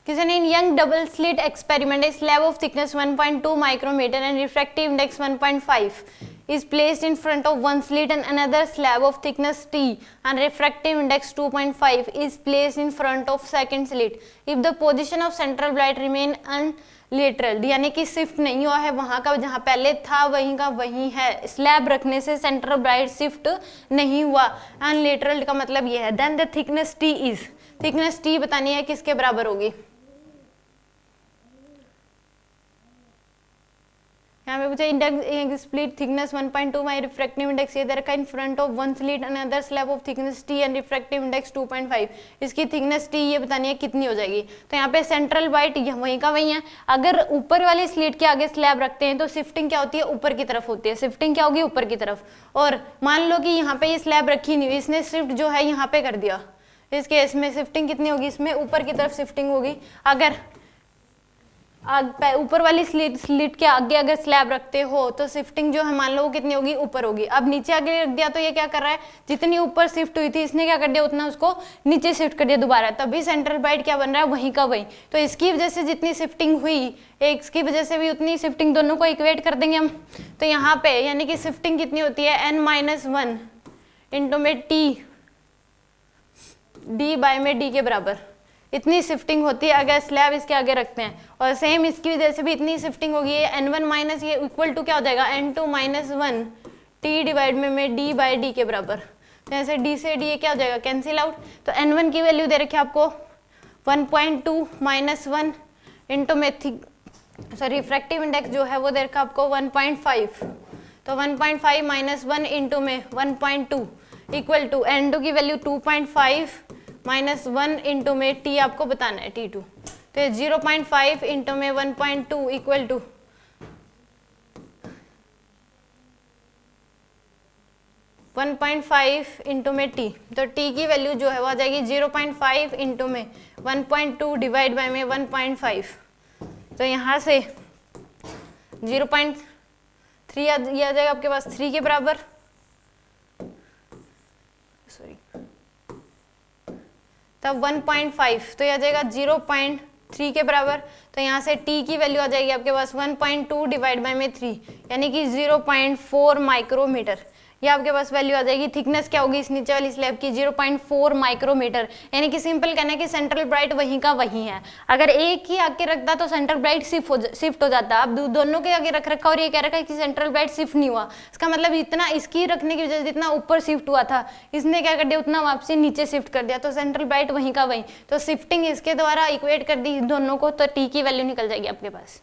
Question in young double slit experiment, a slab of thickness 1.2 micrometer and refractive index 1.5 is placed in front of one slit and another slab of thickness t and refractive index 2.5 is placed in front of second slit. If the position of central bright remain unlateral, यानी कि shift नहीं हुआ है वहां का जहां पहले था वहीं का वहीं है, स्लैब रखने से सेंट्रल ब्राइट शिफ्ट नहीं हुआ, अनलेटरल का मतलब ये है, then the thickness t is, thickness t बतानी है किसके बराबर होगी, यहाँ पे पूछा index split thickness 1.2 my refractive index ये दे रखा है in front of one slit and other slab of thickness T and refractive index 2.5, इसकी थिकनेस टी ये बतानी है कितनी हो जाएगी। तो यहाँ पे सेंट्रल ब्राइट वहीं का वहीं है, अगर ऊपर वाली स्लिट के आगे स्लैब रखते हैं तो शिफ्टिंग क्या होती है, ऊपर की तरफ होती है, शिफ्टिंग क्या होगी, ऊपर की तरफ। और मान लो कि यहाँ पे ये स्लैब रखी नहीं हुई, इसने शिफ्ट जो है यहाँ पे कर दिया, इस केस में शिफ्टिंग कितनी होगी, इसमें ऊपर की तरफ शिफ्टिंग होगी। अगर ऊपर वाली स्लिट के आगे अगर स्लैब रखते हो तो शिफ्टिंग जो है मान लो वो कितनी होगी, ऊपर होगी। अब नीचे आगे रख दिया तो ये क्या कर रहा है, जितनी ऊपर शिफ्ट हुई थी इसने क्या कर दिया उतना उसको नीचे शिफ्ट कर दिया दोबारा, तभी सेंट्रल ब्राइट क्या बन रहा है, वहीं का वहीं। तो इसकी वजह से जितनी शिफ्टिंग हुई एक इसकी वजह से भी उतनी शिफ्टिंग, दोनों को इक्वेट कर देंगे हम। तो यहाँ पे यानी कि शिफ्टिंग कितनी होती है, n-1 इंटू में टी डी बाय में डी के बराबर, इतनी शिफ्टिंग होती है अगर स्लैब इसके आगे रखते हैं। और सेम इसकी वजह से भी इतनी शिफ्टिंग होगी, n1 माइनस ये इक्वल टू क्या हो जाएगा, n2 माइनस 1 टी डिवाइड में डी बाय डी के बराबर। तो ऐसे डी से डी क्या हो जाएगा, कैंसिल आउट। तो n1 की वैल्यू दे रखी है आपको 1.2 माइनस 1 इंटू में रिफ्रैक्टिव इंडेक्स जो है वो दे रखा आपको 1.5, तो 1.5 माइनस 1 इंटू में 1.2 इक्वल टू n2 की वैल्यू 2.5 माइनस 1 इंटू में टी आपको बताना है t2, तो 0.5 इंटू में 1.2 इक्वल टू 1.5 इंटू में टी, तो टी की वैल्यू जो है वो आ जाएगी 0.5 इंटू में 1.2 डिवाइड बाय में 1.5, तो यहाँ से 0.3 ये आ जाएगा आपके पास 3 के बराबर, सॉरी तब 1.5 तो यह आ जाएगा 0.3 के बराबर। तो यहाँ से t की वैल्यू आ जाएगी आपके पास 1.2 डिवाइड बाय में 3 यानी कि 0.4 माइक्रोमीटर, ये आपके पास वैल्यू आ जाएगी। थिकनेस क्या होगी इस नीचे वाली स्लैब की, 0.4 माइक्रोमीटर, यानी कि सिंपल कहना है कि सेंट्रल ब्राइट वहीं का वहीं है। अगर एक ही आगे रखता तो सेंट्रल ब्राइट शिफ्ट हो जाता, अब दोनों के आगे रख रखा और ये कह रखा है कि सेंट्रल ब्राइट शिफ्ट नहीं हुआ, इसका मतलब इतना इसकी रखने की वजह से जितना ऊपर शिफ्ट हुआ था इसने क्या कर दिया उतना वापसी नीचे शिफ्ट कर दिया, तो सेंट्रल ब्राइट वहीं का वहीं। तो शिफ्टिंग इसके द्वारा इक्वेट कर दी दोनों को, तो टी की वैल्यू निकल जाएगी आपके पास।